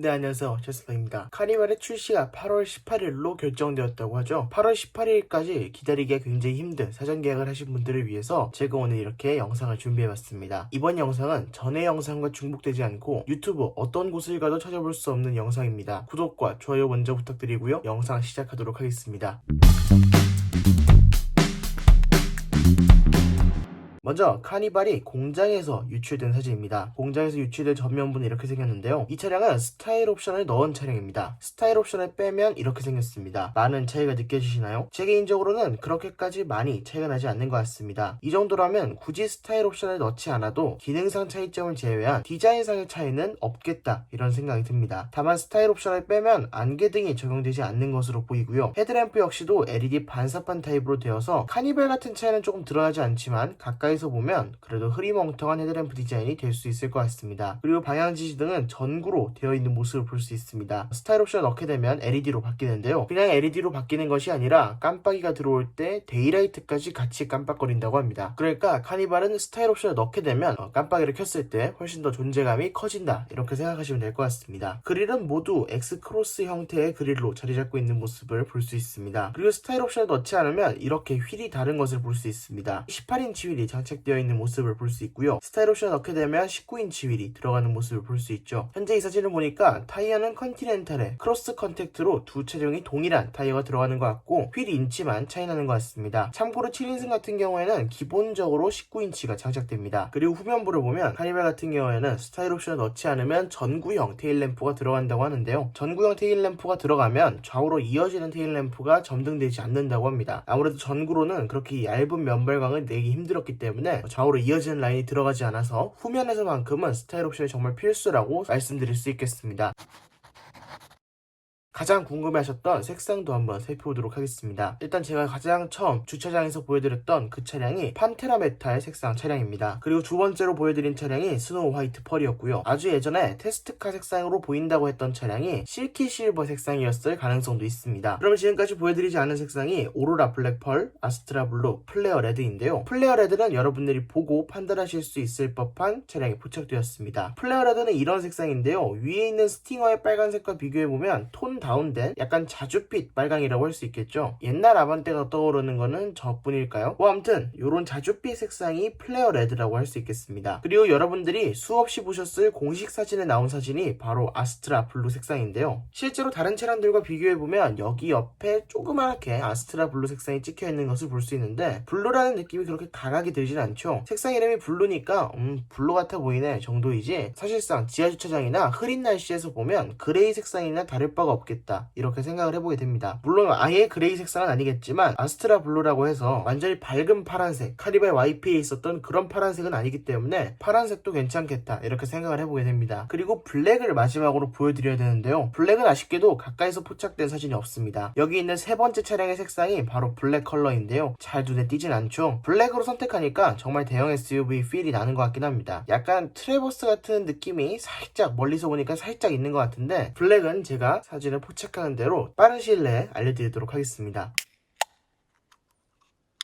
네, 안녕하세요. 제스퍼입니다. 카니발의 출시가 8월 18일로 결정되었다고 하죠. 8월 18일까지 기다리기가 굉장히 힘든 사전 계약을 하신 분들을 위해서 제가 오늘 이렇게 영상을 준비해봤습니다. 이번 영상은 전의 영상과 중복되지 않고 유튜브 어떤 곳을 가도 찾아볼 수 없는 영상입니다. 구독과 좋아요 먼저 부탁드리고요. 영상 시작하도록 하겠습니다. 먼저 카니발이 공장에서 유출된 사진입니다. 공장에서 유출된 전면부는 이렇게 생겼는데요. 이 차량은 스타일 옵션을 넣은 차량입니다. 스타일 옵션을 빼면 이렇게 생겼습니다. 많은 차이가 느껴지시나요? 제 개인적으로는 그렇게까지 많이 차이가 나지 않는 것 같습니다. 이 정도라면 굳이 스타일 옵션을 넣지 않아도 기능상 차이점을 제외한 디자인상의 차이는 없겠다 이런 생각이 듭니다. 다만 스타일 옵션을 빼면 안개등이 적용되지 않는 것으로 보이고요. 헤드램프 역시도 LED 반사판 타입으로 되어서 카니발 같은 차이는 조금 드러나지 않지만 가까이서 보면 그래도 흐리멍텅한 헤드램프 디자인이 될 수 있을 것 같습니다. 그리고 방향 지시등은 전구로 되어 있는 모습을 볼 수 있습니다. 스타일 옵션을 넣게 되면 LED로 바뀌는데요. 그냥 LED로 바뀌는 것이 아니라 깜빡이가 들어올 때 데이라이트까지 같이 깜빡거린다고 합니다. 그러니까 카니발은 스타일 옵션을 넣게 되면 깜빡이를 켰을 때 훨씬 더 존재감이 커진다 이렇게 생각하시면 될 것 같습니다. 그릴은 모두 X크로스 형태의 그릴로 자리 잡고 있는 모습을 볼 수 있습니다. 그리고 스타일 옵션을 넣지 않으면 이렇게 휠이 다른 것을 볼 수 있습니다. 18인치 휠이 장착되어 있는 모습을 볼 수 있고요. 스타일 옵션을 넣게 되면 19인치 휠이 들어가는 모습을 볼 수 있죠. 현재 이 사진을 보니까 타이어는 컨티넨탈의 크로스 컨택트로 두 차종이 동일한 타이어가 들어가는 것 같고 휠 인치만 차이 나는 것 같습니다. 참고로 7인승 같은 경우에는 기본적으로 19인치가 장착됩니다. 그리고 후면부를 보면 카니발 같은 경우에는 스타일 옵션을 넣지 않으면 전구형 테일램프가 들어간다고 하는데요. 전구형 테일램프가 들어가면 좌우로 이어지는 테일램프가 점등되지 않는다고 합니다. 아무래도 전구로는 그렇게 얇은 면발광을 내기 힘들었기 때문에 좌우로 이어지는 라인이 들어가지 않아서 후면에서만큼은 스타일 옵션이 정말 필수라고 말씀드릴 수 있겠습니다. 가장 궁금해하셨던 색상도 한번 살펴보도록 하겠습니다. 일단 제가 가장 처음 주차장에서 보여드렸던 그 차량이 판테라 메탈 색상 차량입니다. 그리고 두 번째로 보여드린 차량이 스노우 화이트 펄이었고요. 아주 예전에 테스트카 색상으로 보인다고 했던 차량이 실키 실버 색상이었을 가능성도 있습니다. 그러면 지금까지 보여드리지 않은 색상이 오로라 블랙 펄, 아스트라 블루, 플레어 레드인데요. 플레어 레드는 여러분들이 보고 판단하실 수 있을 법한 차량이 포착되었습니다. 플레어 레드는 이런 색상인데요. 위에 있는 스팅어의 빨간색과 비교해보면 톤 다운된 약간 자줏빛 빨강이라고 할 수 있겠죠. 옛날 아반떼가 떠오르는 거는 저뿐일까요? 아무튼 이런 자줏빛 색상이 플레어 레드라고 할 수 있겠습니다. 그리고 여러분들이 수없이 보셨을 공식 사진에 나온 사진이 바로 아스트라 블루 색상인데요. 실제로 다른 차량들과 비교해보면 여기 옆에 조그맣게 아스트라 블루 색상이 찍혀있는 것을 볼 수 있는데 블루라는 느낌이 그렇게 강하게 들진 않죠. 색상 이름이 블루니까 블루 같아 보이네 정도이지 사실상 지하주차장이나 흐린 날씨에서 보면 그레이 색상이나 다를 바가 없겠다 이렇게 생각을 해보게 됩니다. 물론 아예 그레이 색상은 아니겠지만 아스트라 블루라고 해서 완전히 밝은 파란색 카니발 YP에 있었던 그런 파란색은 아니기 때문에 파란색도 괜찮겠다 이렇게 생각을 해보게 됩니다. 그리고 블랙을 마지막으로 보여드려야 되는데요. 블랙은 아쉽게도 가까이서 포착된 사진이 없습니다. 여기 있는 세 번째 차량의 색상이 바로 블랙 컬러인데요. 잘 눈에 띄진 않죠. 블랙으로 선택하니까 정말 대형 SUV 필이 나는 것 같긴 합니다. 약간 트래버스 같은 느낌이 살짝 멀리서 보니까 살짝 있는 것 같은데 블랙은 제가 사진을 포착하는 대로 빠른 시일 내에 알려드리도록 하겠습니다.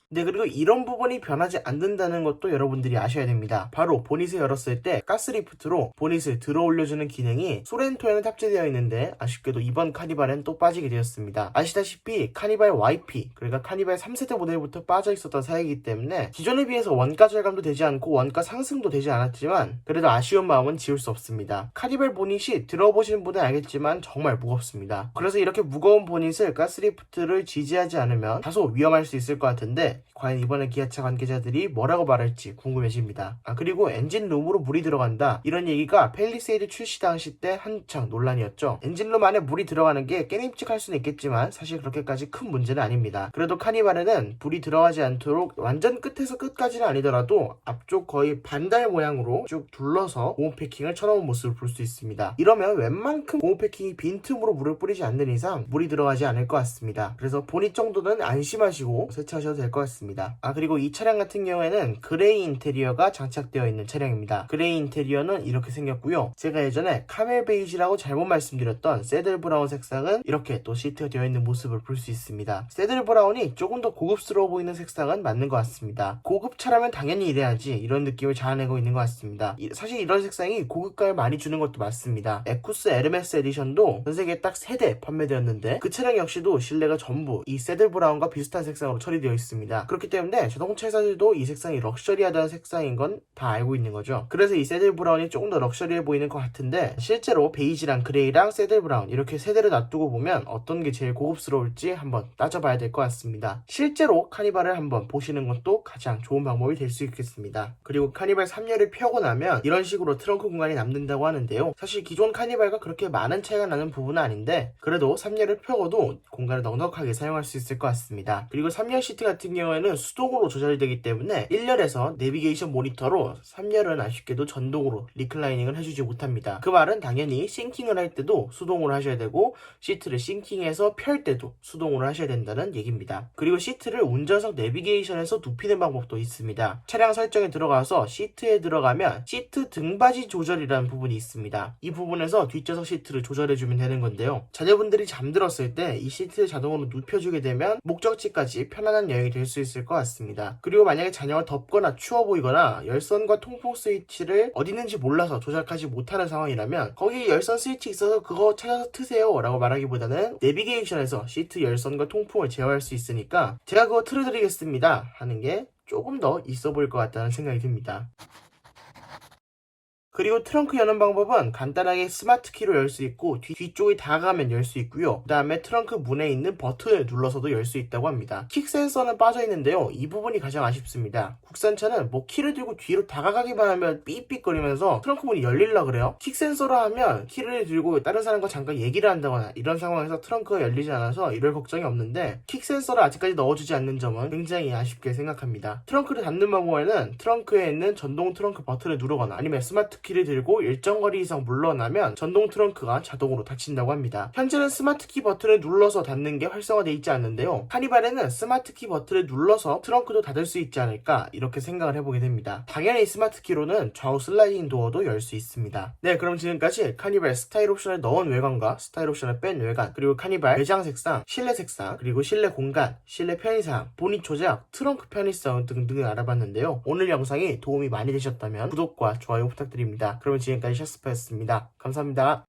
네, 그리고 이런 부분이 변하지 않는다는 것도 여러분들이 아셔야 됩니다. 바로 보닛을 열었을 때 가스리프트로 보닛을 들어 올려주는 기능이 소렌토에는 탑재되어 있는데 아쉽게도 이번 카니발엔 또 빠지게 되었습니다. 아시다시피 카니발 YP 그러니까 카니발 3세대 모델부터 빠져 있었던 사양이기 때문에 기존에 비해서 원가 절감도 되지 않고 원가 상승도 되지 않았지만 그래도 아쉬운 마음은 지울 수 없습니다. 카니발 보닛이 들어보시는 분은 알겠지만 정말 무겁습니다. 그래서 이렇게 무거운 보닛을 가스리프트를 지지하지 않으면 다소 위험할 수 있을 것 같은데 과연 이번에 기아차 관계자들이 뭐라고 말할지 궁금해집니다. 그리고 엔진룸으로 물이 들어간다 이런 얘기가 팰리세이드 출시 당시 때 한창 논란이었죠. 엔진룸 안에 물이 들어가는 게 깨림칙할 수는 있겠지만 사실 그렇게까지 큰 문제는 아닙니다. 그래도 카니발에는 불이 들어가지 않도록 완전 끝에서 끝까지는 아니더라도 앞쪽 거의 반달 모양으로 쭉 둘러서 고무 패킹을 쳐놓은 모습을 볼 수 있습니다. 이러면 웬만큼 고무 패킹이 빈틈으로 물을 뿌리지 않는 이상 물이 들어가지 않을 것 같습니다. 그래서 보닛 정도는 안심하시고 세차하셔도 될 것 같습니다. 그리고 이 차량 같은 경우에는 그레이 인테리어가 장착되어 있는 차량입니다. 그레이 인테리어는 이렇게 생겼고요. 제가 예전에 카멜 베이지라고 잘못 말씀드렸던 새들 브라운 색상은 이렇게 또 시트가 되어 있는 모습을 볼 수 있습니다. 새들 브라운이 조금 더 고급스러워 보이는 색상은 맞는 것 같습니다. 고급차라면 당연히 이래야지 이런 느낌을 자아내고 있는 것 같습니다. 사실 이런 색상이 고급감을 많이 주는 것도 맞습니다. 에쿠스 LMS 에디션도 전 세계에 딱 3대 판매되었는데 그 차량 역시도 실내가 전부 이 새들 브라운과 비슷한 색상으로 처리되어 있습니다. 그렇기 때문에 자동차 회사들도 이 색상이 럭셔리하다는 색상인 건 다 알고 있는 거죠. 그래서 이 새들 브라운이 조금 더 럭셔리해 보이는 것 같은데 실제로 베이지랑 그레이랑 새들 브라운 이렇게 3대를 놔두고 보면 어떤 게 제일 고급스러울지 한번 따져봐야 될 것 같습니다. 실제로 카니발을 한번 보시는 것도 가장 좋은 방법이 될 수 있겠습니다. 그리고 카니발 3열을 펴고 나면 이런 식으로 트렁크 공간이 남는다고 하는데요. 사실 기존 카니발과 그렇게 많은 차이가 나는 부분은 아닌데 그래도 3열을 펴고도 공간을 넉넉하게 사용할 수 있을 것 같습니다. 그리고 3열 시트 같은 경우에는 수동으로 조절되기 때문에 1열에서 내비게이션 모니터로 3열은 아쉽게도 전동으로 리클라이닝을 해주지 못합니다. 그 말은 당연히 싱킹을 할 때도 수동으로 하셔야 되고 시트를 싱킹해서 펼 때도 수동으로 하셔야 된다는 얘기입니다. 그리고 시트를 운전석 내비게이션에서 눕히는 방법도 있습니다. 차량 설정에 들어가서 시트에 들어가면 시트 등받이 조절이라는 부분이 있습니다. 이 부분에서 뒷좌석 시트를 조절해주면 되는 건데요. 자녀분들이 잠들었을 때 이 시트를 자동으로 눕혀주게 되면 목적지까지 편안한 여행이 될 수 있을 것 같습니다. 그리고 만약에 자녀가 덥거나 추워 보이거나 열선과 통풍 스위치를 어디 있는지 몰라서 조작하지 못하는 상황이라면 거기 열선 스위치 있어서 그거 찾아서 트세요 라고 말하기보다는 내비게이션에서 시트 열선과 통풍을 제어할 수 있으니까 제가 그거 틀어드리겠습니다 하는 게 조금 더 있어 보일 것 같다는 생각이 듭니다. 그리고 트렁크 여는 방법은 간단하게 스마트 키로 열 수 있고 뒤쪽이 다가가면 열 수 있고요. 그 다음에 트렁크 문에 있는 버튼을 눌러서도 열 수 있다고 합니다. 킥 센서는 빠져 있는데요. 이 부분이 가장 아쉽습니다. 국산차는 뭐 키를 들고 뒤로 다가가기만 하면 삐삐거리면서 트렁크 문이 열릴라 그래요. 킥 센서로 하면 키를 들고 다른 사람과 잠깐 얘기를 한다거나 이런 상황에서 트렁크가 열리지 않아서 이럴 걱정이 없는데 킥 센서를 아직까지 넣어주지 않는 점은 굉장히 아쉽게 생각합니다. 트렁크를 닫는 방법에는 트렁크에 있는 전동 트렁크 버튼을 누르거나 아니면 스마트 키를 들고 일정 거리 이상 물러나면 전동 트렁크가 자동으로 닫힌다고 합니다. 현재는 스마트 키 버튼을 눌러서 닫는 게 활성화되어 있지 않는데요. 카니발에는 스마트 키 버튼을 눌러서 트렁크도 닫을 수 있지 않을까 이렇게 생각을 해보게 됩니다. 당연히 스마트 키로는 좌우 슬라이딩 도어도 열 수 있습니다. 네, 그럼 지금까지 카니발 스타일 옵션을 넣은 외관과 스타일 옵션을 뺀 외관, 그리고 카니발 외장 색상, 실내 색상, 그리고 실내 공간, 실내 편의상, 보닛 조작, 트렁크 편의성 등등을 알아봤는데요. 오늘 영상이 도움이 많이 되셨다면 구독과 좋아요 부탁드립니다. 그럼 지금까지 샤스파였습니다. 감사합니다.